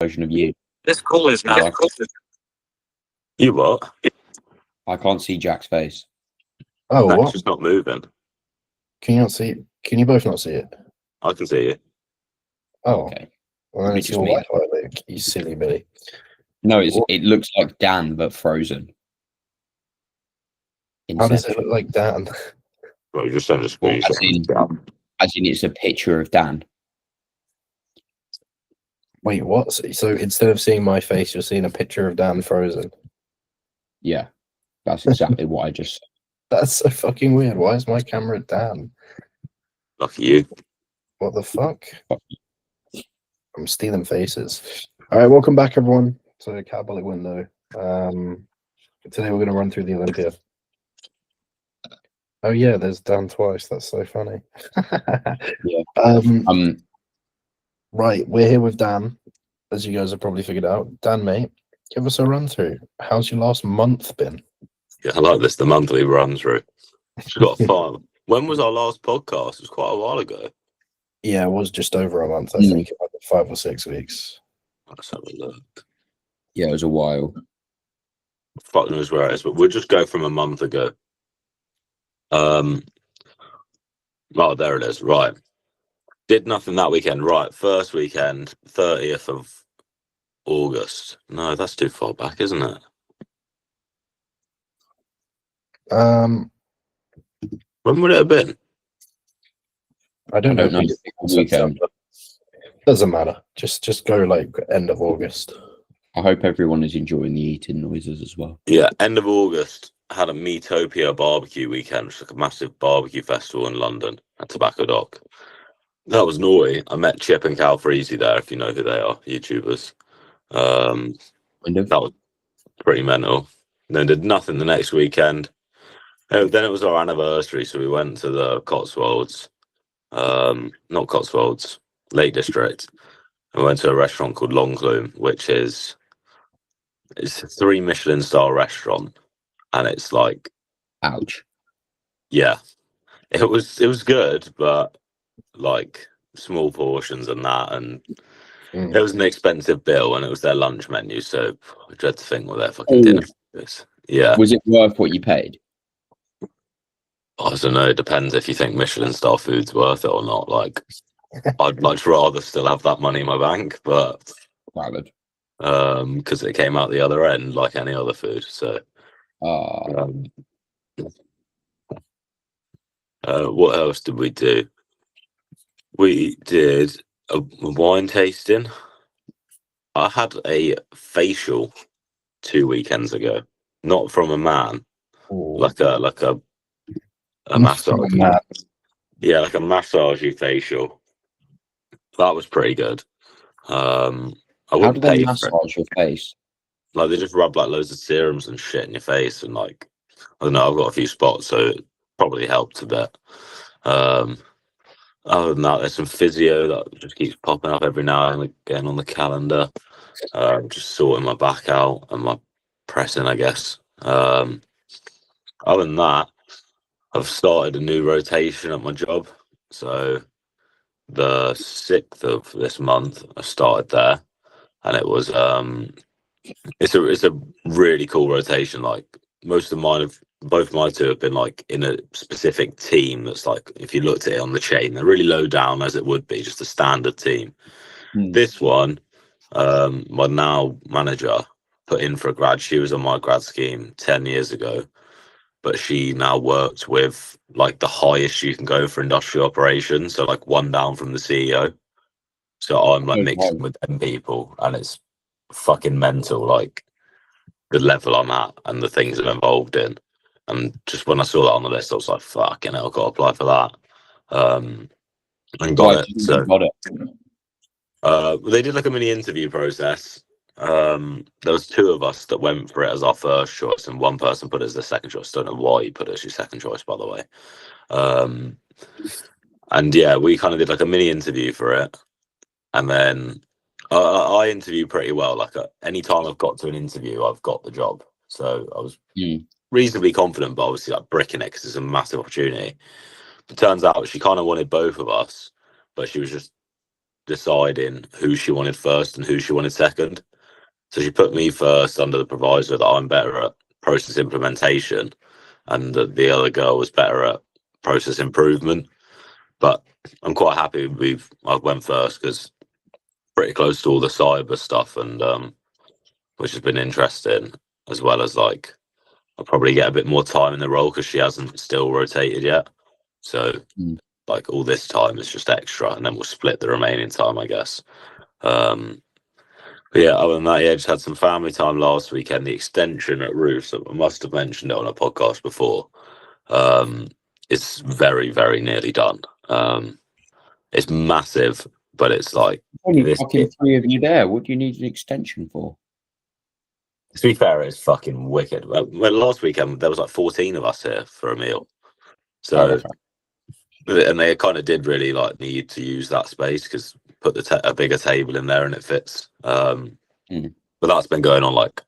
version of you. This call is now. Like, You what? I can't see Jack's face. Oh, No, it's what? just not moving. Can you not see? Can you both not see it? I can see you. Oh, Okay. well, then Maybe it's just your me. Wi-Fi, Luke. You silly Billy. No, What? it looks like Dan but frozen. How does it Inception. look like Dan? Well, you just send a Well, screenshot. as in it's a picture of Dan. Wait, what? So instead of seeing my face, you're seeing a picture of Dan frozen. Yeah, that's exactly what I just said. That's so fucking weird. Why is my camera Dan? Lucky you. What the fuck? I'm stealing faces. All right, welcome back, everyone, to the Catholic Window. Today we're going to run through the Olympia. Oh yeah, there's Dan twice. That's so funny. Yeah. Right, we're here with Dan, as you guys have probably figured out. Dan, mate, give us a run through. How's your last month been? Yeah, I like this. The monthly run through. It's got fun. When was our last podcast? It was quite a while ago. Yeah, it was just over a month, I think, about 5 or 6 weeks. Let's have a look. Yeah, it was a while. Fuck knows where it is, but we'll just go from a month ago. Oh, there it is. Right. Did nothing that weekend. Right. First weekend, 30th of August. No, that's too far back, isn't it? When would it have been? I don't know. know. Weekend. Doesn't matter. Just go like end of August. I hope everyone is enjoying the eating noises as well. Yeah, end of August. Had a Meatopia barbecue weekend, which is like a massive barbecue festival in London at Tobacco Dock. That was naughty. I met Chip and Cal Freezy there, if you know who they are, YouTubers. That was pretty mental. Then did nothing the next weekend. Then it was our anniversary, so we went to the Cotswolds. Not Cotswolds, Lake District. We went to a restaurant called Longclume, which is it's a 3 Michelin star restaurant, and it's like, ouch. Yeah, it was good, but like small portions and that, and it was an expensive bill, and it was their lunch menu, so I dread to think what their fucking dinner is. Yeah. Was it worth what you paid? I don't know. It depends if you think Michelin star food's worth it or not. Like, I'd much rather still have that money in my bank, but valid. Because it came out the other end like any other food. So, what else did we do? We did a wine tasting. I had a facial 2 weekends ago, not from a man, like a massage. Yeah, like a massagey facial. That was pretty good. I wouldn't pay for it. Massage your face? Like, they just rub like loads of serums and shit in your face, and like, I don't know, I've got a few spots, so it probably helped a bit. Other than that, there's some physio that just keeps popping up every now and again on the calendar. Just sorting my back out and my pressing, I guess. Other than that, I've started a new rotation at my job. So the 6th of this month, I started there, and it was it's a really cool rotation. Like, most of mine both my two have been like in a specific team that's like, if you looked at it on the chain, they're really low down, as it would be just a standard team. This one, my now manager put in for a grad. She was on my grad scheme 10 years ago, but she now worked with like the highest you can go for industrial operations, so like one down from the CEO. So I'm like mixing with them people, and it's fucking mental, like the level I'm at and the things I'm involved in. And just when I saw that on the list, I was like, fucking hell, I've got to apply for that. And got it. So they did like a mini interview process. There was 2 of us that went for it as our first choice, and one person put it as their second choice. Don't know why he put it as your second choice, by the way. And yeah, we kind of did like a mini interview for it, and then I interview pretty well. Like, any time I've got to an interview, I've got the job. So I was reasonably confident, but obviously like bricking it because it's a massive opportunity. It turns out she kind of wanted both of us, but she was just deciding who she wanted first and who she wanted second. So she put me first under the proviso that I'm better at process implementation, and that the other girl was better at process improvement. But I'm quite happy I went first because pretty close to all the cyber stuff, and which has been interesting, as well as like I'll probably get a bit more time in the role because she hasn't still rotated yet. So like all this time is just extra, and then we'll split the remaining time, I guess. But yeah, other than that, yeah, just had some family time last weekend. The extension at Roof, so I must have mentioned it on a podcast before. It's very, very nearly done. It's massive, but it's like Only fucking 3 of you there. What do you need an extension for? To be fair, it's fucking wicked. Well, last weekend there was like 14 of us here for a meal, so and they kind of did really like need to use that space because put a bigger table in there and it fits. But that's been going on like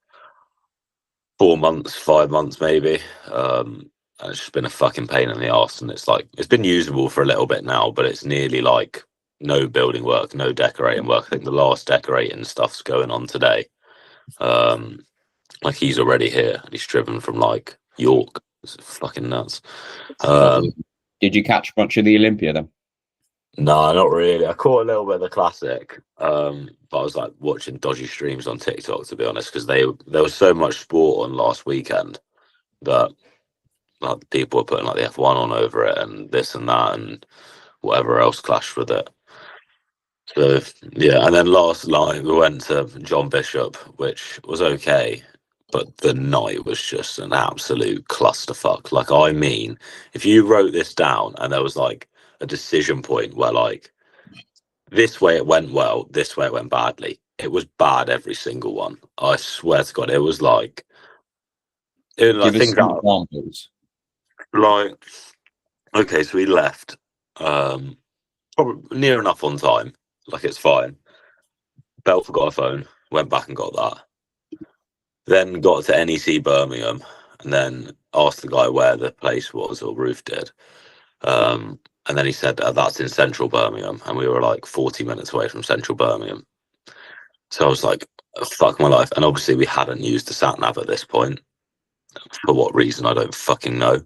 4 months, 5 months maybe. And it's just been a fucking pain in the arse, and it's like it's been usable for a little bit now, but it's nearly like no building work, no decorating work. I think the last decorating stuff's going on today. Like he's already here and he's driven from like York. It's fucking nuts. Did you catch much of the Olympia then? No, not really. I caught a little bit of the classic, but I was like watching dodgy streams on TikTok, to be honest, because there was so much sport on last weekend that like people were putting like the F1 on over it and this and that and whatever else clashed with it. So yeah, and then last night we went to John Bishop, which was okay, but the night was just an absolute clusterfuck. Like, I mean, if you wrote this down and there was like a decision point where like this way it went well, this way it went badly, it was bad every single one. I swear to God, it was like, Give us some examples. Like, okay, so we left probably near enough on time, like it's fine. Belle forgot her phone, went back and got that. Then got to NEC Birmingham, and then asked the guy where the place was, or Roof did. And then he said that's in central Birmingham, and we were like 40 minutes away from central Birmingham. So I was like, fuck my life. And obviously we hadn't used the sat nav at this point. For what reason, I don't fucking know.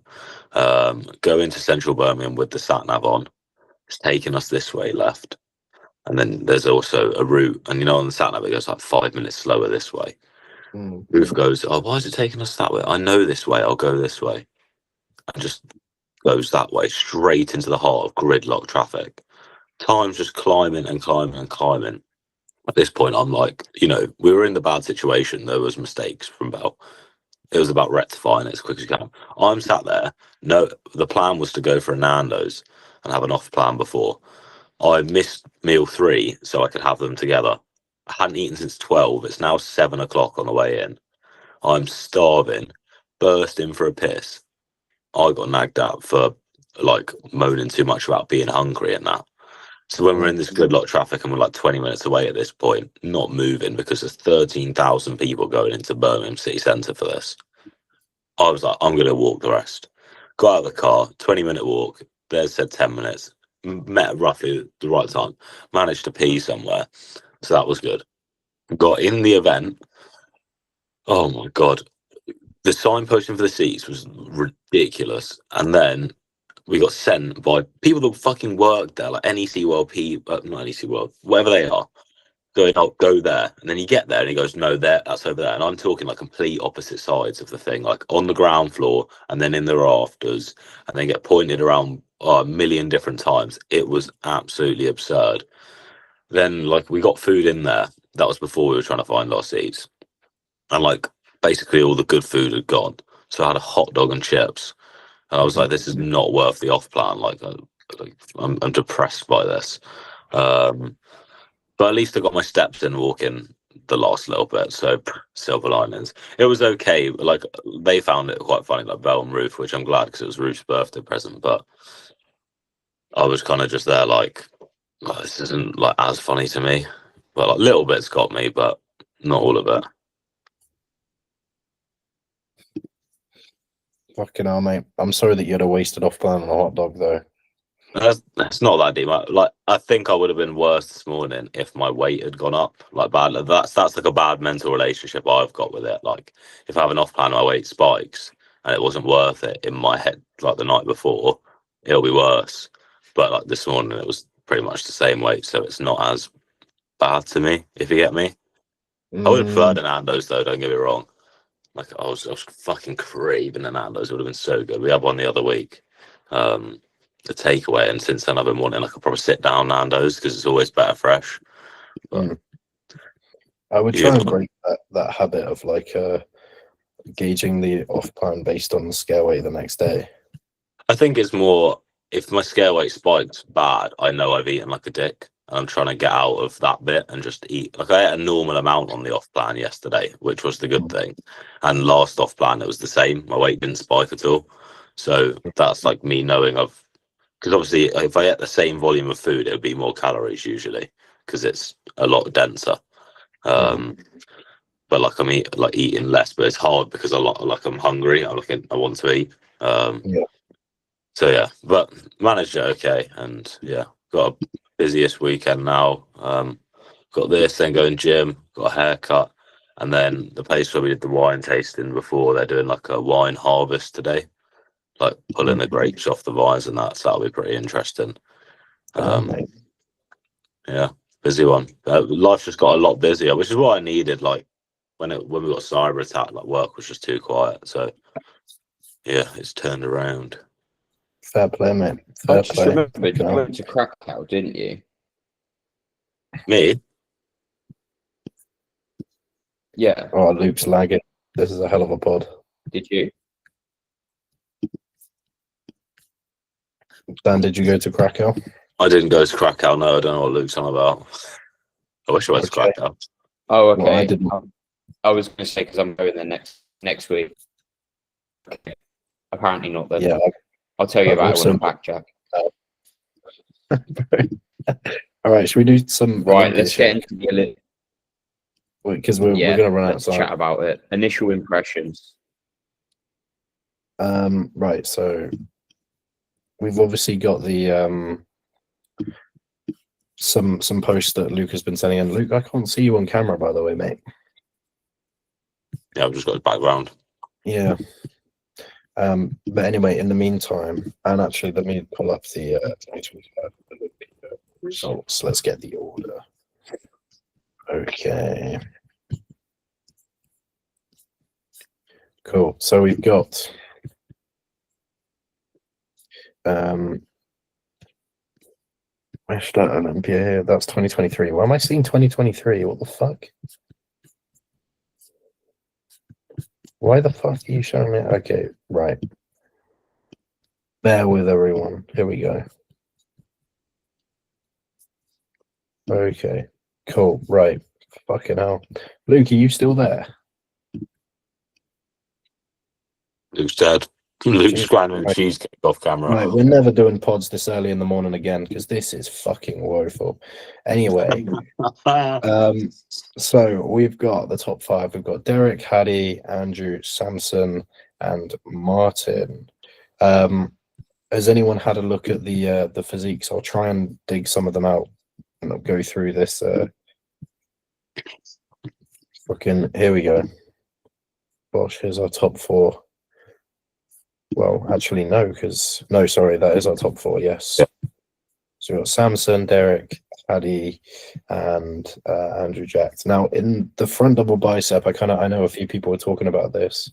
Go into central Birmingham with the sat nav on. It's taking us this way left. And then there's also a route, and you know, on the sat nav it goes like 5 minutes slower this way. Roof goes, oh, why is it taking us that way? I know this way, I'll go this way. And just goes that way, straight into the heart of gridlock traffic. Time's just climbing and climbing and climbing. At this point, I'm like, you know, we were in the bad situation. There was mistakes from Bell. It was about rectifying it as quick as you can. I'm sat there. No, the plan was to go for a Nando's and have an off plan before. I missed meal 3 so I could have them together. I hadn't eaten since 12. It's now 7 o'clock on the way in. I'm starving, burst in for a piss. I got nagged at for like moaning too much about being hungry and that. So when we're in this gridlock traffic and we're like 20 minutes away at this point, not moving because there's 13,000 people going into Birmingham city centre for this, I was like, I'm going to walk the rest. Got out of the car, 20-minute walk. There's said 10 minutes. Met at roughly the right time. Managed to pee somewhere. So that was good. Got in the event. Oh my God. The signposting for the seats was ridiculous. And then we got sent by people that fucking work there, like NEC World, not NEC World, whatever they are, going, oh, go there. And then you get there and he goes, no, that's over there. And I'm talking like complete opposite sides of the thing, like on the ground floor and then in the rafters, and then get pointed around a million different times. It was absolutely absurd. Then like we got food in there. That was before we were trying to find our seats. And like basically all the good food had gone. So I had a hot dog and chips. And I was like, this is not worth the off plan. Like, I'm depressed by this. But at least I got my steps in walking the last little bit. So silver linings. It was okay. Like they found it quite funny, like Bell and Roof, which I'm glad because it was Roof's birthday present. But I was kind of just there like, oh, this isn't like as funny to me. But like little bits got me, but not all of it. Fucking hell, mate. I'm sorry that you had a wasted off plan on a hot dog, though. That's not that deep. Like, I think I would have been worse this morning if my weight had gone up. Like, bad. That's like a bad mental relationship I've got with it. Like, if I have an off plan, my weight spikes, and it wasn't worth it in my head. Like the night before, it'll be worse. But like this morning, it was pretty much the same weight, so it's not as bad to me. If you get me, I would have preferred an Nando's though. Don't get me wrong. Like, I was fucking craving an Nando's. It would have been so good. We had one the other week. The takeaway, and since then I've been wanting like a proper sit down Nando's because it's always better fresh. But, I would try and break that habit of like gauging the off plan based on the scale weight the next day. I think it's more if my scale weight spikes bad, I know I've eaten like a dick. And I'm trying to get out of that bit and just eat. Like, I ate a normal amount on the off plan yesterday, which was the good thing. And last off plan, it was the same. My weight didn't spike at all. So that's like me knowing because obviously if I ate the same volume of food, it would be more calories usually because it's a lot denser. But like I'm eating less, but it's hard because I'm hungry. I want to eat. So yeah, but managed it okay, and yeah, got a busiest weekend now. Got this, then going gym, got a haircut, and then the place where we did the wine tasting before, they're doing like a wine harvest today, like pulling the grapes off the vines and that. So that'll be pretty interesting. Yeah, busy one. Life just got a lot busier, which is what I needed. Like when we got cyber attack, like work was just too quiet. So yeah, it's turned around. Fair play, mate. I just remembered you went to Krakow, didn't you? Me? Yeah. Oh, Luke's lagging. This is a hell of a pod. Did you? Dan, did you go to Krakow? I didn't go to Krakow. No, I don't know what Luke's on about. I wish I went to Krakow. Oh, okay. Well, I didn't. I was going to say because I'm going there next week. Okay. Apparently not then. Yeah. I'll tell you about it when I'm back, Jack. All right, should we do some? Right, let's get into the because we're going to run out of time. Chat about it. Initial impressions. Right. So we've obviously got the some posts that Luke has been sending in. Luke, I can't see you on camera, by the way, mate. Yeah, I've just got his background. Yeah. But anyway, in the meantime, and actually, let me pull up the 2025 results. Let's get the order. Okay. Cool. So we've got where's that Olympia here? That's 2023. Why am I seeing 2023? What the fuck? Why the fuck are you showing me? Okay, right. Bear with everyone. Here we go. Okay, cool. Right. Fucking hell. Luke, are you still there? Luke's dead. Luke's grinding cheesecake off camera. Right, we're never doing pods this early in the morning again because this is fucking woeful. Anyway, so we've got the top 5. We've got Derek, Haddy, Andrew, Samson, and Martin. Has anyone had a look at the physiques? I'll try and dig some of them out and I'll go through this. Fucking here we go. Gosh, here's our top 4. Well, actually, no, sorry, that is our top 4, yes. Yeah. So we've got Samson, Derek, Paddy, and Andrew Jack. Now, in the front double bicep, I know a few people were talking about this.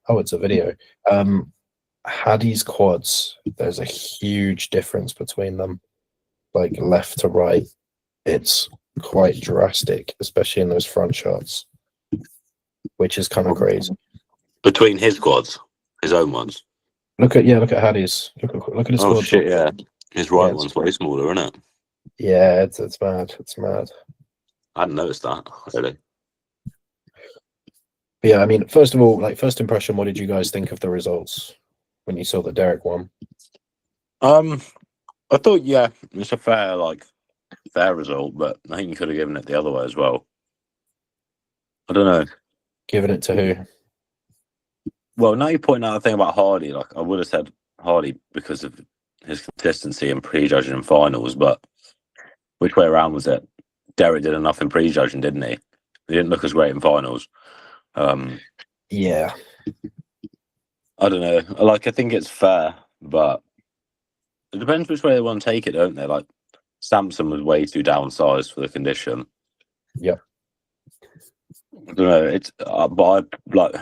Oh, it's a video. Haddy's quads, there's a huge difference between them, like left to right. It's quite drastic, especially in those front shots, which is kind of crazy. Between his quads, his own ones. Look at Haddy's. Look at his quads. Oh shit! Yeah, his right one's way smaller, isn't it? Yeah, it's mad. It's mad. I hadn't noticed that really. But yeah, I mean, first of all, like first impression, what did you guys think of the results when you saw the Derek one? I thought it's a fair result, but I think you could have given it the other way as well. I don't know. Giving it to who? Well, now you're pointing out the thing about Hardy. Like, I would have said Hardy because of his consistency in prejudging and finals, but which way around was it? Derek did enough in prejudging, didn't he? He didn't look as great in finals. Yeah. I don't know. Like, I think it's fair, but it depends which way they want to take it, don't they? Like, Samson was way too downsized for the condition. Yep. I don't know. It's but like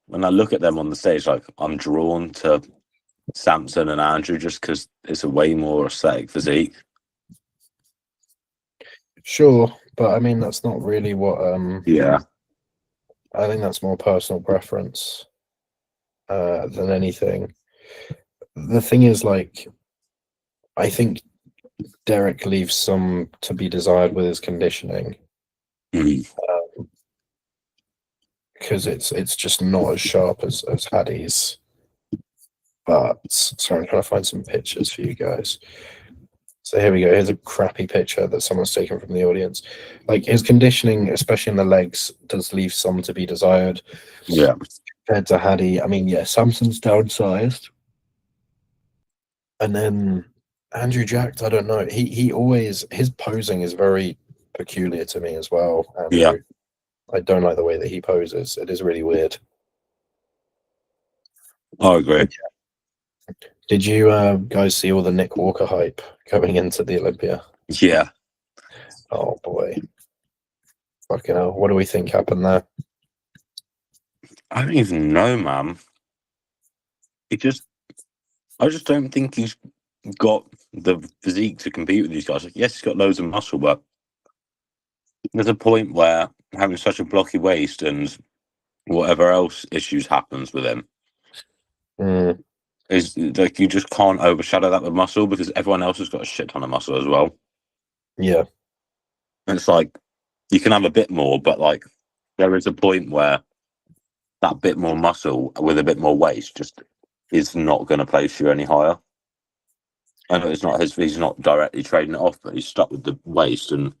when I look at them on the stage, like I'm drawn to Samson and Andrew just because it's a way more aesthetic physique. Sure, but I mean that's not really what. Yeah. I think that's more personal preference than anything. The thing is, like, I think Derek leaves some to be desired with his conditioning. Because it's just not as sharp as Hattie's. But sorry, I'm trying to find some pictures for you guys. So here we go. Here's a crappy picture that someone's taken from the audience. Like his conditioning, especially in the legs, does leave some to be desired. Yeah. Compared to Hattie, I mean, yeah, Samson's downsized. And then Andrew Jacked, I don't know. He always, his posing is very peculiar to me as well. Andrew. Yeah. I don't like the way that he poses. It is really weird. I agree. Did you guys see all the Nick Walker hype coming into the Olympia? Yeah. Oh boy. Fucking hell. What do we think happened there? I don't even know, man. I just don't think he's got the physique to compete with these guys. Like, yes, he's got loads of muscle, but there's a point where having such a blocky waist and whatever else issues happens with him is like you just can't overshadow that with muscle because everyone else has got a shit ton of muscle as well. Yeah. And it's like you can have a bit more, but like there is a point where that bit more muscle with a bit more waist just is not going to place you any higher. I know it's not he's not directly trading it off, but he's stuck with the waist and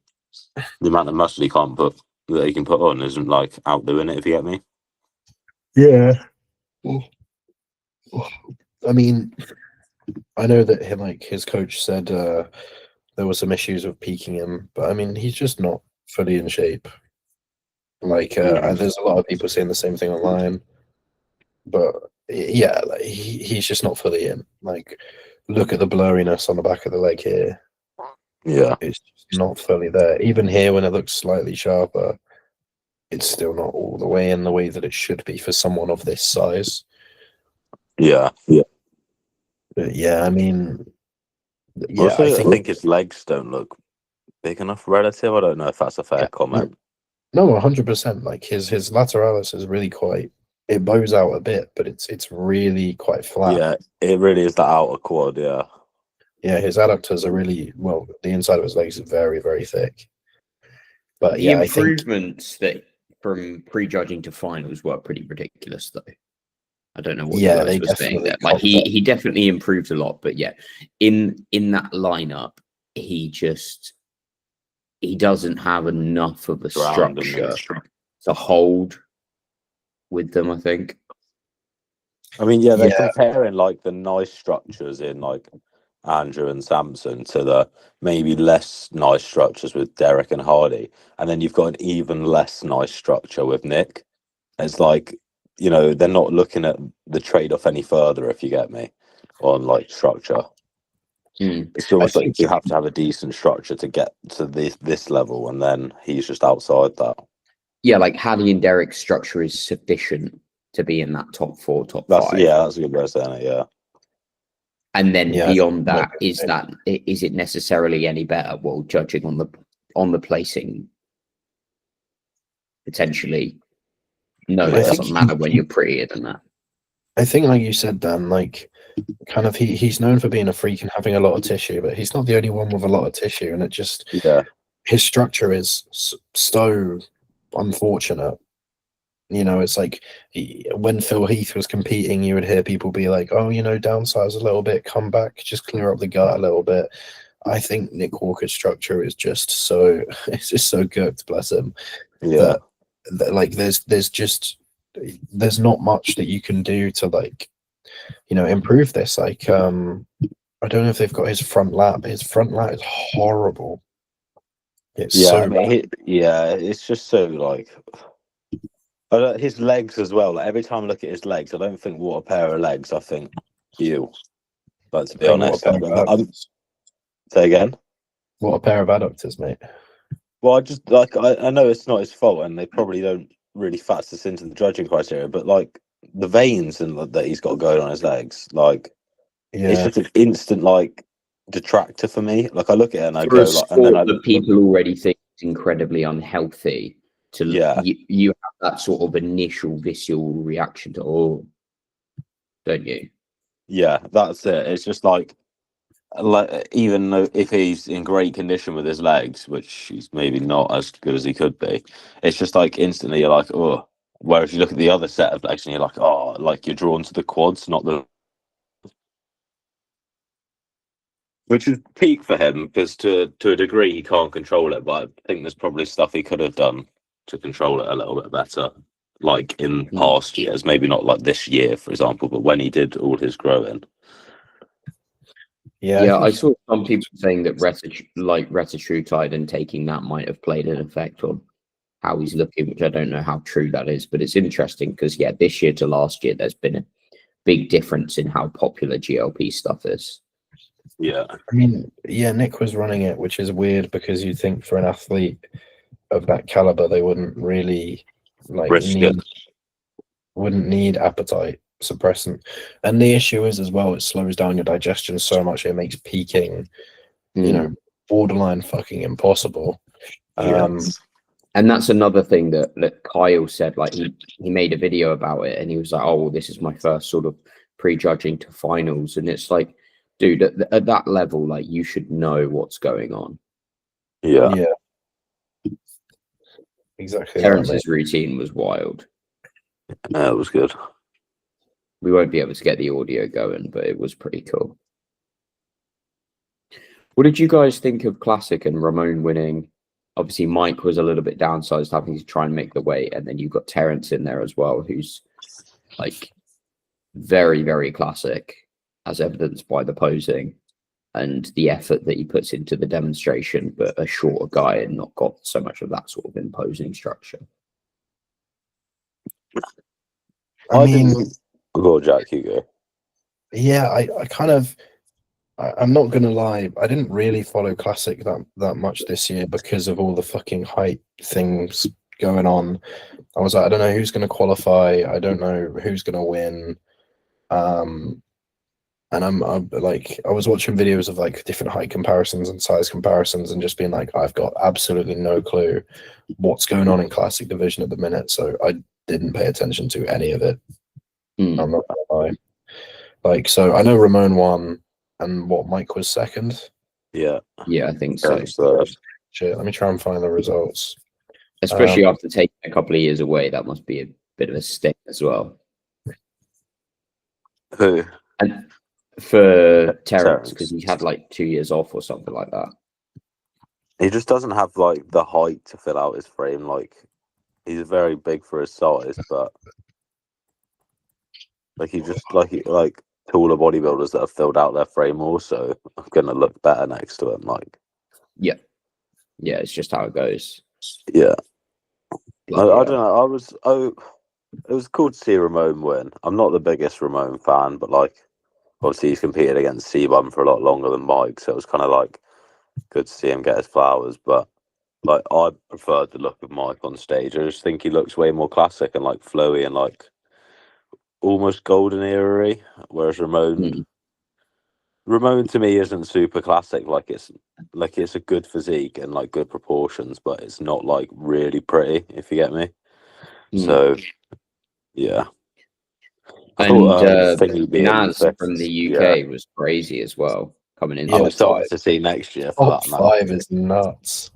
the amount of muscle he can put on isn't like outdoing it, if you get me. Yeah. I mean, I know that his coach said there were some issues with peaking him, but I mean he's just not fully in shape. Like there's a lot of people saying the same thing online, but yeah, like, he's just not fully in. Like, look at the blurriness on the back of the leg here. Yeah, it's just not fully there. Even here, when it looks slightly sharper, it's still not all the way in the way that it should be for someone of this size. Yeah. But yeah, I mean, yeah, also, I think his legs don't look big enough relative. I don't know if that's a fair comment. No, 100%. Like his lateralis is really quite. It bows out a bit, but it's really quite flat. Yeah, it really is the outer quad. Yeah. Yeah, his adductors are really well. The inside of his legs is very, very thick. But the yeah, improvements that from prejudging to finals were pretty ridiculous, though. I don't know what Yeah, you guys they were saying definitely there. Like comped up. he definitely improved a lot, but yeah, in that lineup, he doesn't have enough of a Ground and structure to hold with them, I think. I mean, yeah, they're Yeah. comparing like the nice structures in like Andrew and Samson to the maybe less nice structures with Derek and Hardy, and then you've got an even less nice structure with Nick. It's like, you know, they're not looking at the trade-off any further, if you get me, on like structure. It's almost I like think- you have to have a decent structure to get to this level, and then he's just outside that. Yeah, like Hattie and Derek's structure is sufficient to be in that top 4, top 5. Yeah, that's a good way of saying it. Yeah. And then Yeah, beyond I that, think- is it necessarily any better? Well, judging on the placing, potentially, no, I it think doesn't matter when you're prettier than that. I think, like you said, Dan, like kind of he's known for being a freak and having a lot of tissue, but he's not the only one with a lot of tissue, and it just his structure is so unfortunate. You know, it's like when Phil Heath was competing, you would hear people be like, "Oh, you know, downsize a little bit, come back, just clear up the gut a little bit." I think Nick Walker's structure is just so it's just so good, bless him. Yeah. That like there's not much that you can do to like, you know, improve this. Like I don't know if they've got his front lap. His front lap is horrible. It's Yeah, so I mean, it's just so like his legs as well. Like every time I look at his legs, I don't think what a pair of legs. I think you. But to be bad. What a honest, pair of adductors. say again. What a pair of adductors, mate. Well, I just like I know it's not his fault, and they probably don't really factor this into the judging criteria. But like the veins and that he's got going on his legs, like it's Yeah, just an instant like detractor for me. Like I look at it and I For go a like, and then sport that people already think is incredibly unhealthy, Yeah. you have that sort of initial visceral reaction to, oh, don't you? Yeah, that's it. It's just like even though if he's in great condition with his legs, which he's maybe not as good as he could be, it's just like instantly you're like, oh. Whereas you look at the other set of legs and you're like, oh, like you're drawn to the quads, not the. Which is peak for him because to a degree he can't control it, but I think there's probably stuff he could have done to control it a little bit better, like in past years. Maybe not like this year, for example, but when he did all his growing. yeah. I saw some people saying that retatrutide and taking that might have played an effect on how he's looking, which I don't know how true that is, but it's interesting because this year to last year, there's been a big difference in how popular GLP stuff is. Yeah, I mean, yeah, Nick was running it, which is weird because you'd think for an athlete of that caliber, they wouldn't really wouldn't need appetite suppressant. And the issue is as well, it slows down your digestion so much it makes peaking, borderline fucking impossible. And that's another thing that Kyle said. Like he made a video about it, and he was like, "Oh, well, this is my first sort of prejudging to finals," and it's like, dude, at that level, like you should know what's going on. Yeah, exactly. Terrence's routine was wild. it was good. We won't be able to get the audio going, but it was pretty cool. What did you guys think of Classic and Ramon winning? Obviously, Mike was a little bit downsized, having to try and make the weight, and then you've got Terrence in there as well, who's like very, very classic, as evidenced by the posing and the effort that he puts into the demonstration, but a shorter guy and not got so much of that sort of imposing structure. I mean, go, Jack, you go. Yeah, I kind of. I'm not gonna lie. I didn't really follow Classic that much this year because of all the fucking height things going on. I was like, I don't know who's gonna qualify. I don't know who's gonna win. And I'm like, I was watching videos of like different height comparisons and size comparisons, and just being like, I've got absolutely no clue what's going on in Classic division at the minute. So I didn't pay attention to any of it. I'm not gonna lie. Like, so I know Ramon won. And what, Mike was second? Yeah, I think so. Shit, let me try and find the results. Especially after taking a couple of years away, that must be a bit of a stick as well. Who? And for Terrence, because he had like 2 years off or something like that. He just doesn't have like the height to fill out his frame. Like he's very big for his size, but like he just like taller bodybuilders that have filled out their frame also are gonna look better next to him. Like, yeah, it's just how it goes. Yeah, I don't know. It was cool to see Ramon win. I'm not the biggest Ramon fan, but like, obviously he's competed against C-Bum for a lot longer than Mike, so it was kind of like good to see him get his flowers. But like, I preferred the look of Mike on stage. I just think he looks way more classic and like flowy and like almost golden era-y, whereas Ramon to me isn't super classic. Like it's a good physique and like good proportions, but it's not like really pretty, if you get me. So yeah. And Naz from the UK was crazy as well, coming in. I'm excited to see next year for top 5 is nuts.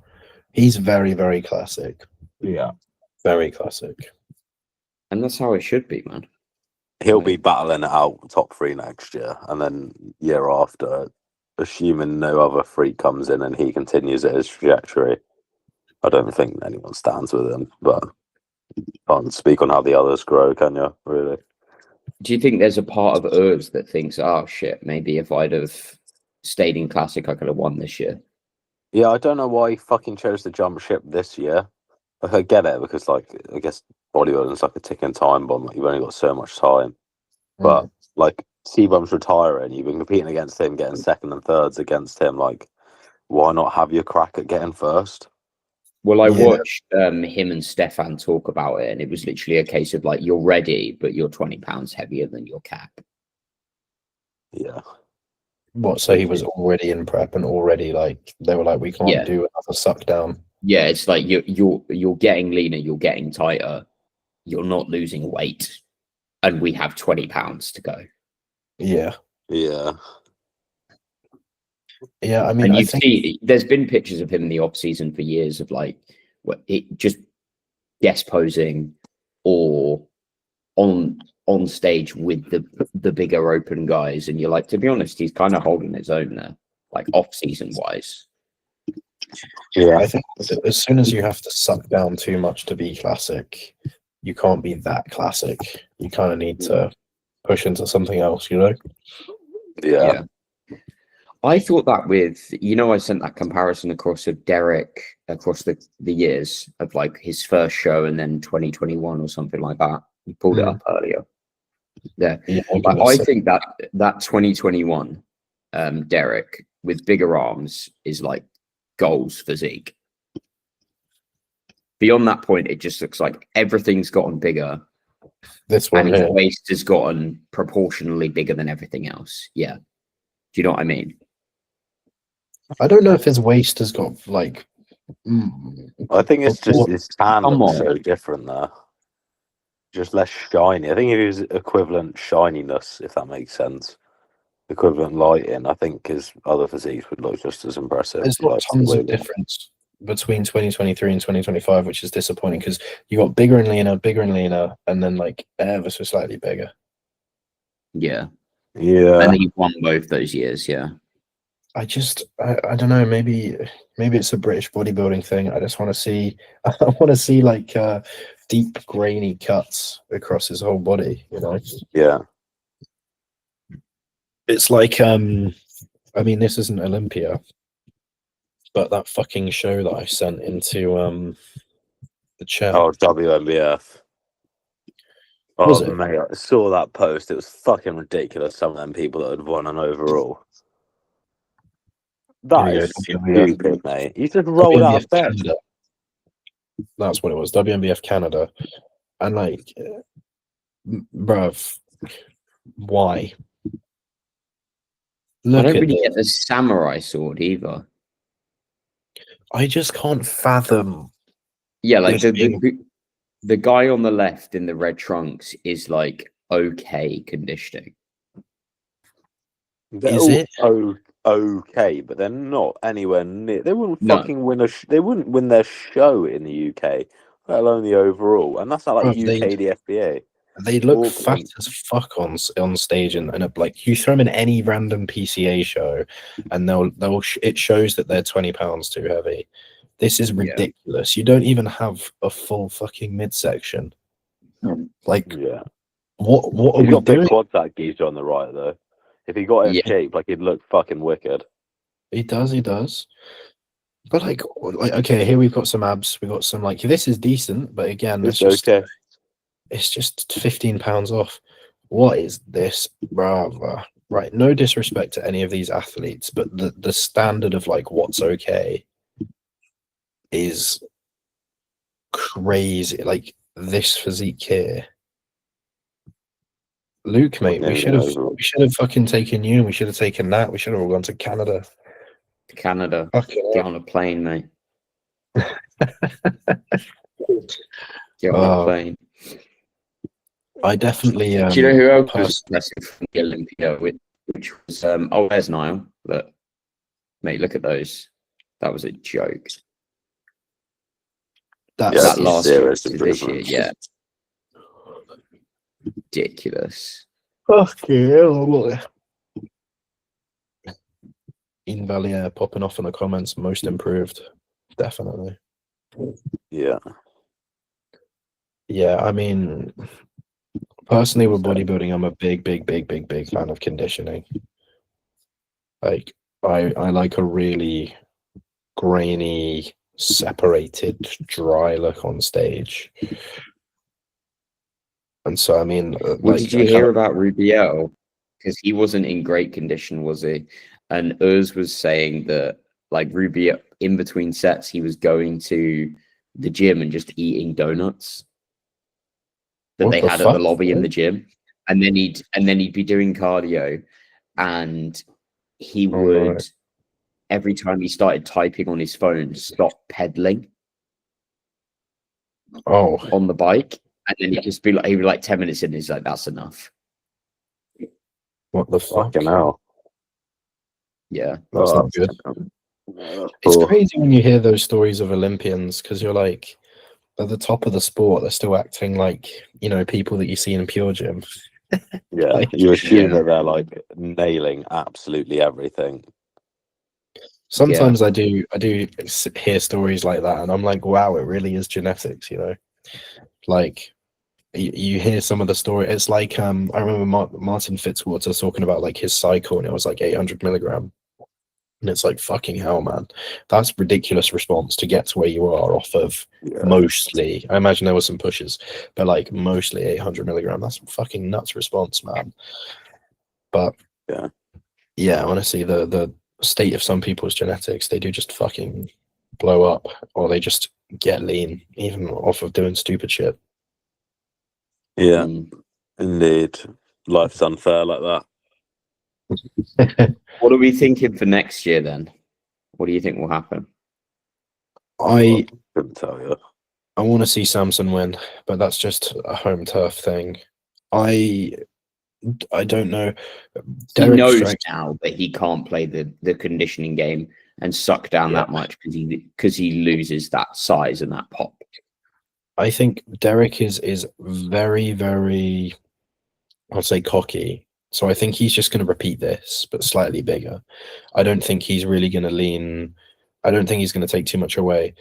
He's very, very classic. Yeah, very classic. And that's how it should be, man. He'll be battling it out top 3 next year, and then year after, assuming no other freak comes in and he continues at his trajectory. I don't think anyone stands with him, but can't speak on how the others grow, can you? Really? Do you think there's a part of us that thinks, oh shit, maybe if I'd have stayed in classic, I could have won this year. Yeah, I don't know why he fucking chose to jump ship this year. Like, I get it because, like, I guess bodybuilding's like a ticking time bomb. Like, you've only got so much time. But like, C-Bum's retiring. You've been competing against him, getting second and thirds against him. Like, why not have your crack at getting first? Well, I watched him and Stefan talk about it, and it was literally a case of like, you're ready, but you're 20 pounds heavier than your cap. Yeah. What? So he was already in prep and already like they were like, we can't do another suck down. Yeah, it's like you're getting leaner, you're getting tighter, you're not losing weight, and we have 20 pounds to go. Yeah. Yeah. Yeah, I mean, and there's been pictures of him in the off season for years of like it just guest posing or on stage with the bigger open guys, and you're like, to be honest, he's kind of holding his own there, like off season wise. Yeah, I think as soon as you have to suck down too much to be classic, you can't be that classic. You kind of need to push into something else, you know? Yeah. I thought that with, I sent that comparison across of Derek across the years of like his first show and then 2021 or something like that. He pulled it up earlier. Yeah. But I think that 2021 Derek with bigger arms is like goals physique. Beyond that point, it just looks like everything's gotten bigger. This one and his waist has gotten proportionally bigger than everything else. Yeah. Do you know what I mean? I don't know if his waist has got like. I think it's just his tan looks so different there. Just less shiny. I think if he was equivalent shininess, if that makes sense, equivalent lighting, I think his other physiques would look just as impressive. There's not tons of difference between 2023 and 2025, which is disappointing because you got bigger and leaner, and then like ever so slightly bigger. Yeah. Yeah. And then he won both those years, yeah. I don't know, maybe it's a British bodybuilding thing. I just want to see like deep grainy cuts across his whole body, you know. Yeah. It's like I mean, this isn't Olympia, but that fucking show that I sent into the chat. Oh, WMBF. Oh, Was it? mate, I saw that post. It was fucking ridiculous. Some of them people that had won an overall. That is stupid, mate. You just rolled out of bed. Canada. That's what it was. WMBF Canada. And like, bruv, why? Look, I don't really get the samurai sword either. I just can't fathom. Yeah, like the guy on the left in the red trunks is like okay conditioning. Is it okay? But they're not anywhere near. They wouldn't fucking win they wouldn't win their show in the UK, let alone the overall. And that's not like UK the FBA. They look fat as fuck on stage, and like you throw them in any random PCA show, and it shows that they're 20 pounds too heavy. This is ridiculous. You don't even have a full fucking midsection. Like, what are we doing? Quad that geezer on the right though. If he got in shape, like he'd look fucking wicked. He does. But like, okay, here we've got some abs. We've got some like this is decent, but again, it's just okay. It's just 15 pounds off. What is this, brava? Right, no disrespect to any of these athletes, but the standard of like what's okay is crazy. Like this physique here, Luke, mate. We should have fucking taken you, and we should have taken that. We should have all gone to Canada. Get on a plane, mate. Get on a plane. I definitely. Do you know who else was impressive from the Olympia? Which was there's Niall. Look, mate, look at those. That was a joke. That last year this year, yeah. Ridiculous. Okay. Ian Valier popping off in the comments. Most improved, definitely. Yeah. Yeah, I mean, personally, with bodybuilding, I'm a big fan of conditioning. Like, I like a really grainy, separated, dry look on stage. And so, I mean, Well, like, did you hear about Rubiel? Because he wasn't in great condition, was he? And Urs was saying that, like, Rubiel, in between sets, he was going to the gym and just eating donuts that What they the had at the fuck? lobby in the gym, and then he'd be doing cardio, and he Oh, no. would, every time he started typing on his phone, stop pedaling Oh, on the bike, and then he'd just be like, 10 minutes in, he's like, that's enough. what the fuck? Fucking hell. Yeah. That's not good. It's Cool. crazy when you hear those stories of Olympians, because you're like, at the top of the sport, they're still acting like, you know, people that you see in pure gym. Yeah, Like, you assume Yeah. that they're like nailing absolutely everything. sometimes I do hear stories like that, and I'm like, wow, it really is genetics, you know. Like, you hear some of the story. It's like, I remember Martin Fitzwater talking about like his cycle, and it was like 800 milligram. And it's like, fucking hell, man. That's ridiculous response to get to where you are off of mostly. I imagine there were some pushes, but like mostly 800 milligram. That's a fucking nuts response, man. But yeah, honestly, the state of some people's genetics, they do just fucking blow up, or they just get lean, even off of doing stupid shit. Yeah, Mm. indeed. Life's unfair like that. What are we thinking for next year then? What do you think will happen? I Couldn't tell you. want to see Samson win, but that's just a home turf thing. I don't know. He Derek knows strikes. now that he can't play the conditioning game and suck down Yeah. that much because he loses that size and that pop. I think Derek is very, very, I'd say, cocky. So I think he's just going to repeat this, but slightly bigger. I don't think he's really going to lean. I don't think he's going to take too much away.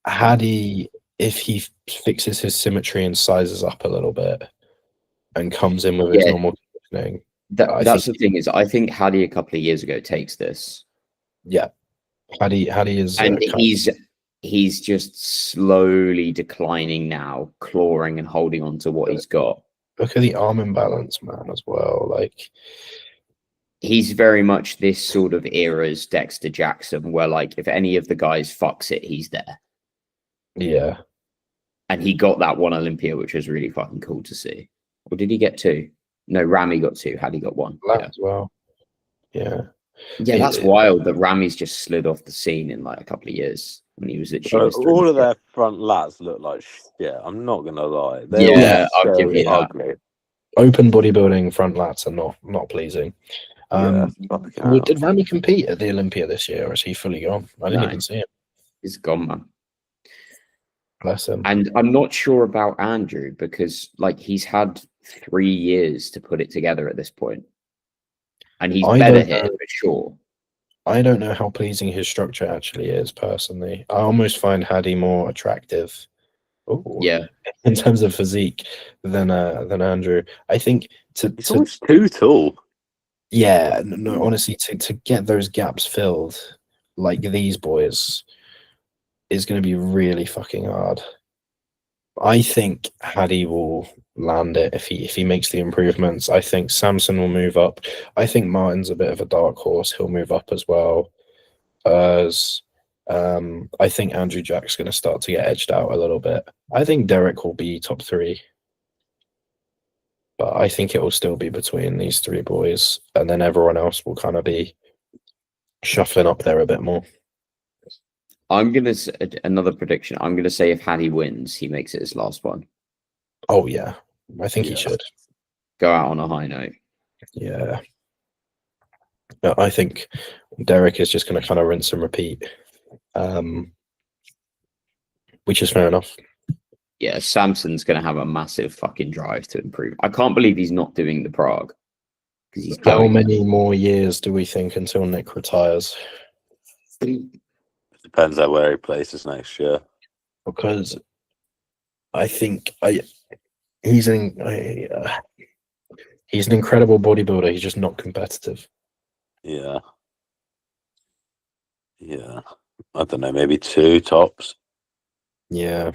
If he fixes his symmetry and sizes up a little bit and comes in with his Yeah. normal conditioning, That's the thing is, I think Hadi a couple of years ago takes this. yeah, Hadi is, And he's just slowly declining now, clawing and holding on to what he's got. look at the arm imbalance, man, as well. Like, He's very much this sort of era's Dexter Jackson, where like if any of the guys fucks it, he's there. yeah, And he got that one Olympia, which was really fucking cool to see. Or did he get two? No, Rami got two. Hadi got one. that as well. Yeah, Yeah, that's wild that Rami's just slid off the scene in like a couple of years when he was at Chivas. All of their front lats look like shit. I'm not gonna lie. I'll give you that. Ugly. Open bodybuilding front lats are not pleasing. Did Did Rami compete at the Olympia this year, or is he fully gone? I didn't even see him. He's gone, man. Bless him. And I'm not sure about Andrew because like he's had 3 years to put it together at this point. And he's better here for sure. I don't know how pleasing his structure actually is, personally. I almost find Hadi more attractive. Ooh, yeah, in terms of physique than Andrew. I think he's almost too tall. Yeah, no, honestly, to get those gaps filled like these boys is going to be really fucking hard. I think Hadi will land it if he makes the improvements. I think Samson will move up. I think Martin's a bit of a dark horse. He'll move up as well. I think Andrew Jack's going to start to get edged out a little bit. I think Derek will be top 3. But I think it will still be between these 3 boys, and then everyone else will kind of be shuffling up there a bit more. I'm gonna another prediction. I'm gonna say if Hadi wins, he makes it his last one. Oh yeah, I think he should go out on a high note. Yeah, I think Derek is just going to kind of rinse and repeat, which is fair enough. Yeah, Samson's going to have a massive fucking drive to improve. I can't believe he's not doing the Prague. He's How many more years do we think until Nick retires? Depends on where he places next year. Because I think he's an incredible bodybuilder. He's just not competitive. Yeah. Yeah, I don't know, maybe 2 tops. Yeah,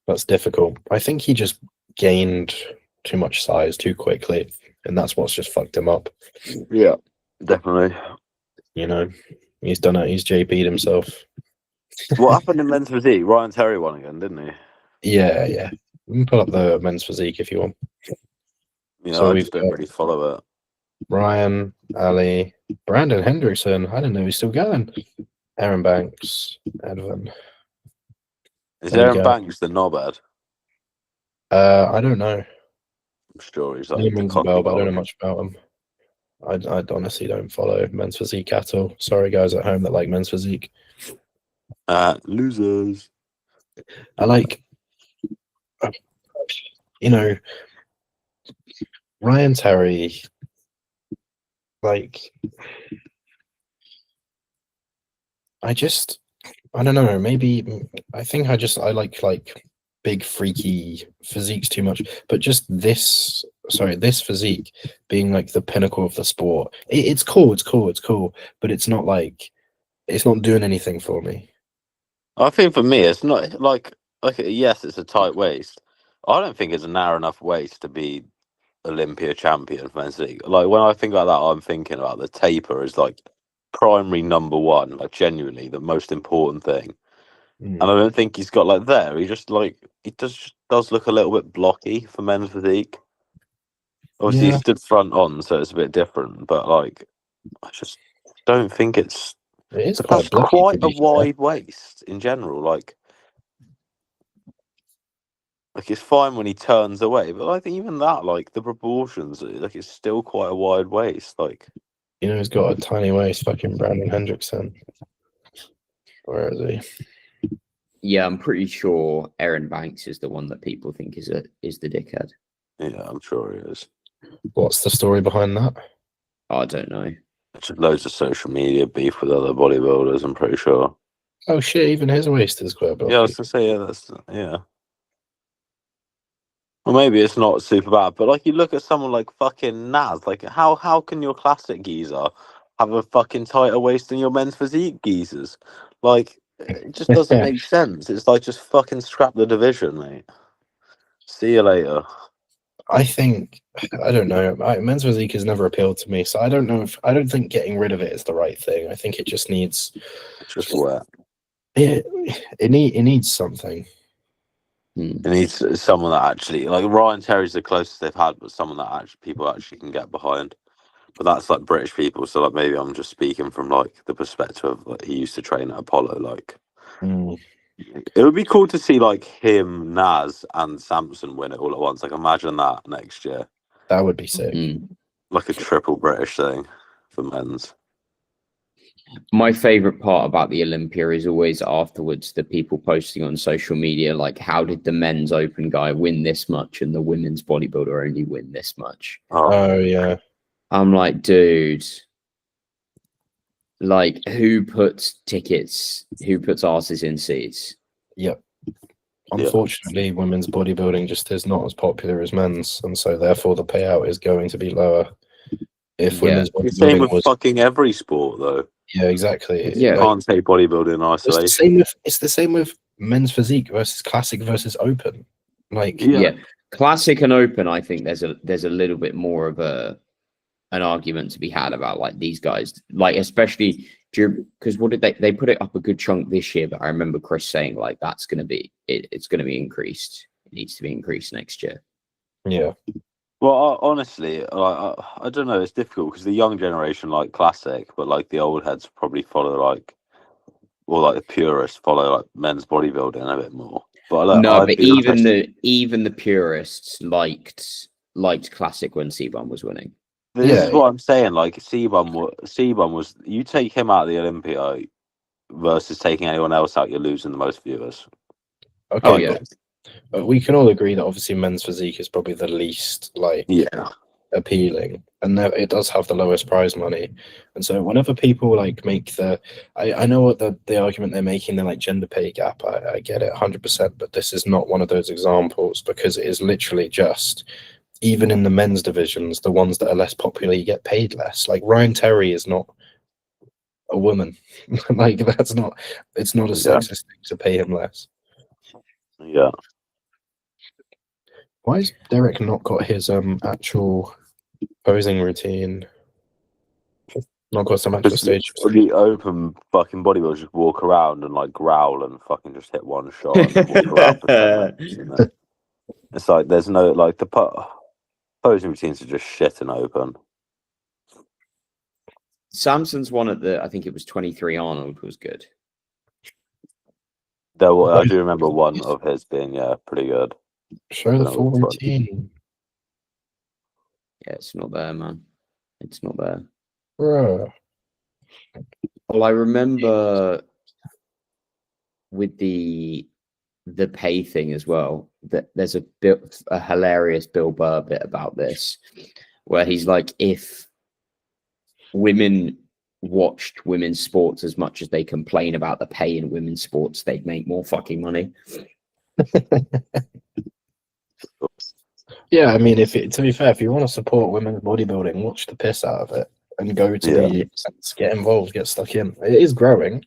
that's difficult. I think he just gained too much size too quickly, and that's what's just fucked him up. Yeah, definitely. You know, he's done it. He's JP'd himself. What happened in men's physique? Ryan Terry won again, didn't he? Yeah. You can pull up the men's physique if you want. Yeah, So I we've just don't got really follow it. Ryan, Ali, Brandon Hendrickson. I didn't know he's still going. Aaron Banks, Edwin. Is There you Aaron go. Banks the knobhead? I don't know. I'm sure he's Name like the rings a cocky bell, but I don't know boy. much about him. I honestly don't follow men's physique at all. Sorry, guys at home that like men's physique. Losers. I like, you know, Ryan Terry. Like, I don't know. Maybe I think I like big freaky physiques too much. But just this physique being like the pinnacle of the sport. It's cool. But it's not like it's not doing anything for me. I think for me, it's not like yes, it's a tight waist. I don't think it's a narrow enough waist to be Olympia champion for men's league. Like when I think about that, I'm thinking about the taper as like primary number one, like genuinely the most important thing. And I don't think he's got like there. He just like he does look a little bit blocky for men's physique. Obviously, Yeah, he stood front on, so it's a bit different. But like, I just don't think it's. it is But quite that's blocky to quite a be fair. wide waist in general. Like it's fine when he turns away, but I think even that, like the proportions, like it's still quite a wide waist. Like You know, he's got a tiny waist. Fucking Brandon Hendrickson. Where is he? Yeah, I'm pretty sure Aaron Banks is the one that people think is the dickhead. yeah, I'm sure he is. What's the story behind that? I don't know. Just loads of social media beef with other bodybuilders. I'm pretty sure. Oh shit! Even his waist is quite blocky. Yeah, I was gonna say yeah. Well, maybe it's not super bad, but like you look at someone like fucking Naz, like how can your classic geezer have a fucking tighter waist than your men's physique geezers? Like it just doesn't make sense. It's like just fucking scrap the division, mate. See you later. I think I don't know. Men's physique has never appealed to me, so I don't know if I don't think getting rid of it is the right thing. I think it just needs It's just wet. it needs something. It needs someone that actually like Ryan Terry's the closest they've had, but someone that actually people actually can get behind. But that's like British people, so like maybe I'm just speaking from like the perspective of like he used to train at Apollo. Like it would be cool to see like him, Naz, and Samson win it all at once. Like imagine that next year, That would be sick. like a triple British thing for men's. My favorite part about the Olympia is always afterwards the people posting on social media like, how did the men's open guy win this much and the women's bodybuilder only win this much? Oh yeah. I'm like, dude, like who puts asses in seats? Yep. Unfortunately, women's bodybuilding just is not as popular as men's, and so therefore the payout is going to be lower. If women's The same bodybuilding with was, fucking every sport though. yeah, exactly. Yeah. You can't take bodybuilding in isolation. It's the same with men's physique versus classic versus open. Like, Yeah. Classic and open, I think there's a little bit more of an argument to be had about like these guys, like especially because what did they put it up a good chunk this year, but I remember Chris saying like that's going to be it's going to be increased. It needs to be increased next year. yeah, Well, honestly, I don't know. It's difficult because the young generation like classic, but like the old heads probably follow like, or like the purists follow like men's bodybuilding a bit more. But like, No, I'd but be even the purists liked classic when C-Bum was winning. This is what I'm saying. Like C-Bum was. You take him out of the Olympia versus taking anyone else out, you're losing the most viewers. okay. Oh yeah. But we can all agree that obviously men's physique is probably the least like appealing, and it does have the lowest prize money. And so whenever people like make I know what the argument they're making, they're like gender pay gap. I get it 100%, but this is not one of those examples because it is literally just even in the men's divisions, the ones that are less popular, you get paid less. Like Ryan Terry is not a woman. Like it's not a sexist thing to pay him less. Yeah. Why has Derek not got his actual posing routine? Not got some actual stage. The open fucking bodybuilders just walk around and like growl and fucking just hit one shot and then walk around for 10 minutes, you know? It's like there's no like the posing routines are just shit and open. Samson's one at I think it was 23 Arnold was good. I do remember one of his being pretty good. Show the full routine. Yeah, it's not there, man. It's not there. Bruh. Well, I remember with the pay thing as well, that there's a hilarious Bill Burr bit about this, where he's like, if women watched women's sports as much as they complain about the pay in women's sports, they'd make more fucking money. Yeah, I mean, to be fair, if you want to support women's bodybuilding, watch the piss out of it and go to the events, get involved, get stuck in. It is growing,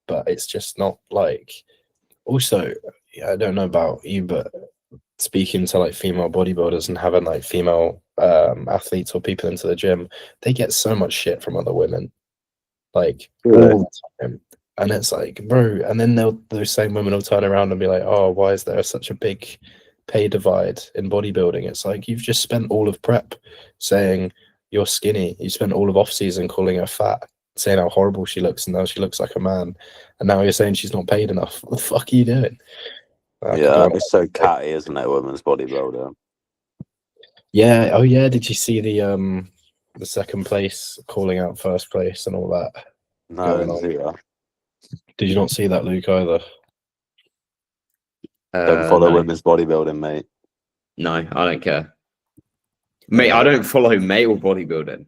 but it's just not like. Also, I don't know about you, but speaking to like female bodybuilders and having like female athletes or people into the gym, they get so much shit from other women, like all the time. And it's like, bro, and then those same women will turn around and be like, oh, why is there such a big pay divide in bodybuilding? It's like, you've just spent all of prep saying you're skinny. You spent all of off season calling her fat, saying how horrible she looks, and now she looks like a man. And now you're saying she's not paid enough. What the fuck are you doing? It's so catty, isn't it, women's bodybuilding? Yeah. Oh yeah. Did you see the second place calling out first place and all that? No, zero. Did you not see that, Luke, either? Don't follow No. women's bodybuilding, mate. No, I don't care. Mate, I don't follow male bodybuilding.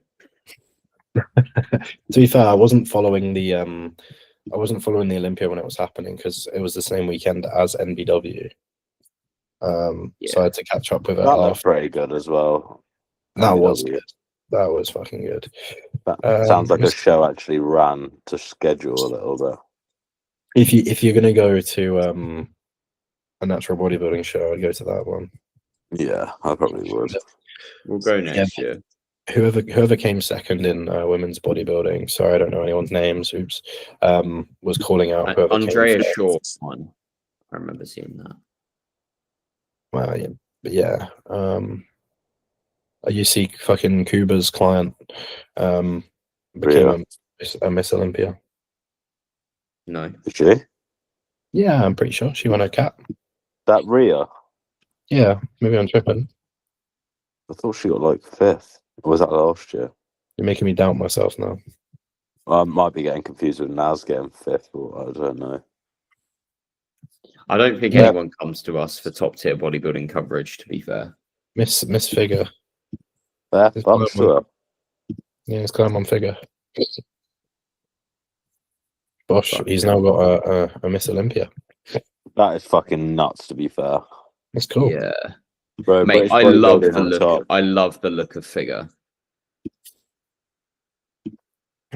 To be fair, I wasn't following the Olympia when it was happening because it was the same weekend as NBW. So I had to catch up with it. That looked pretty good as well. That was good. That was fucking good. That sounds like a show actually ran to schedule a little bit. If you're gonna go to a natural bodybuilding show, I'd go to that one. Yeah, I probably would. We'll go next year. Whoever came second in women's bodybuilding, sorry, I don't know anyone's names, oops, was calling out whoever Andrea came Short one. I remember seeing that. Well, yeah, but yeah. You see fucking Cuba's client became a Miss Olympia. No. Did she? Yeah, I'm pretty sure. She won a cap. That Rhea? Yeah, maybe I'm tripping. I thought she got like 5th. Or was that last year? You're making me doubt myself now. I might be getting confused with Naz getting 5th, or I don't know. I don't think anyone comes to us for top tier bodybuilding coverage, to be fair. Miss Figure. Fair fucks to her. Yeah, it's climb on Figure. Bosh, he's now got a Miss Olympia. That is fucking nuts, to be fair. That's cool. Yeah. Bro, mate, I love the look. I love the look of Figure.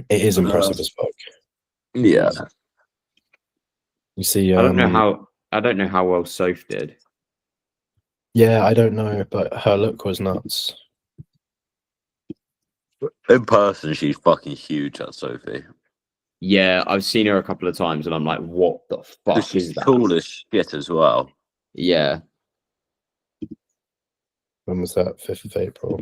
It is impressive as fuck. Yeah. You see, I don't know how well Soph did. Yeah, I don't know, but her look was nuts. In person, she's fucking huge, that Sophie. Yeah, I've seen her a couple of times, and I'm like, what the fuck she's is that? Cool as shit as well. Yeah. When was that? 5th of April.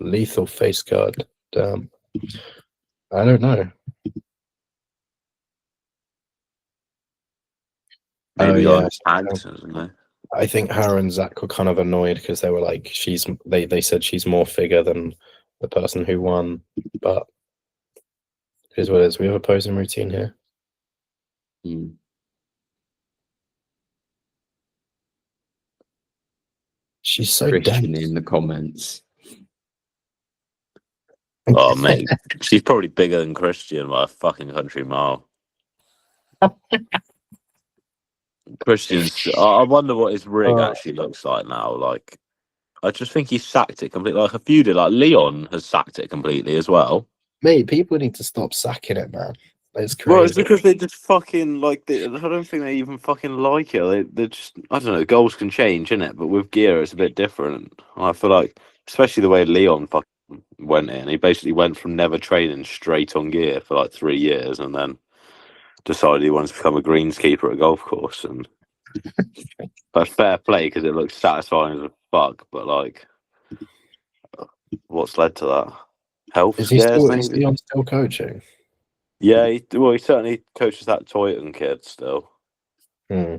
Lethal face guard. Damn. I don't know. Maybe on tags, isn't it? I think her and Zach were kind of annoyed because they were like, they said she's more Figure than the person who won, but here's what it is. We have a posing routine here. Mm. She's so Christian dense. in the comments. Oh, mate. She's probably bigger than Christian by a fucking country mile. Christian's. I wonder what his rig actually looks like now. Like, I just think he sacked it completely. Like a few did. Like Leon has sacked it completely as well. Mate, people need to stop sacking it, man. It's crazy. Well, it's because they just fucking like. I don't think they even fucking like it. They just. I don't know. Goals can change, innit? But with gear, it's a bit different. I feel like, especially the way Leon fucking went in. He basically went from never training straight on gear for like 3 years, and then decided he wanted to become a greenskeeper at a golf course. And but fair play because it looks satisfying as a fuck. But like, what's led to that? Health Is he scares, still, is maybe? Leon still coaching? Yeah, he certainly coaches that Toyton kid still, Hmm.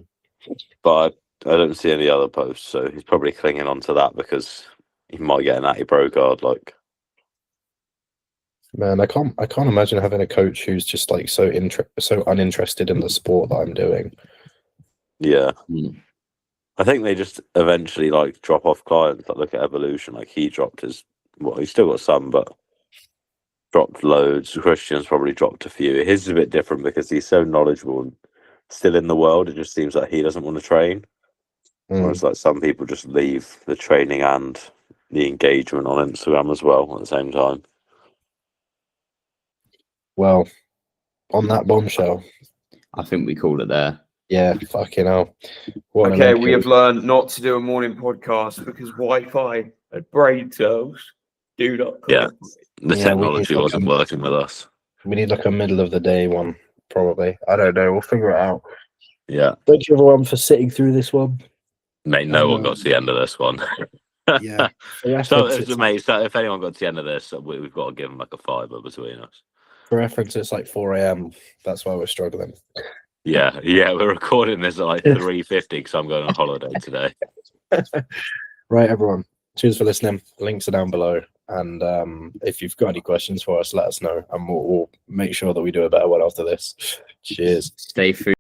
but I don't see any other posts, so he's probably clinging on to that because he might get an Natty Pro card. Like, Man, I can't imagine having a coach who's just like so uninterested in the sport that I'm doing. yeah, Mm. I think they just eventually like drop off clients. Like, look at Evolution. Like, he dropped his. Well, he's still got some, but dropped loads. Christian's probably dropped a few. His is a bit different because he's so knowledgeable and still in the world. It just seems like he doesn't want to train. Whereas like some people just leave the training and the engagement on Instagram as well at the same time. Well, on that bombshell, I think we called it there. yeah, fucking hell. What an Okay, we echo. have learned not to do a morning podcast because Wi-Fi and brain cells do not. Yeah, the Yeah, we technology need like wasn't working with us. We need like a middle of the day one, probably. I don't know. We'll figure it out. Yeah, Thank you everyone for sitting through this one. mate, no one got to the end of this one. Yeah. For So, reference, it's, mate, so if anyone got to the end of this, we've got to give them like a fiver between us. for reference, it's like 4 a.m. That's why we're struggling. Yeah, we're recording this at like 3:50 because I'm going on holiday today. Right, everyone. Cheers for listening. The links are down below. And if you've got any questions for us, let us know. And we'll make sure that we do a better one after this. Cheers. Stay food.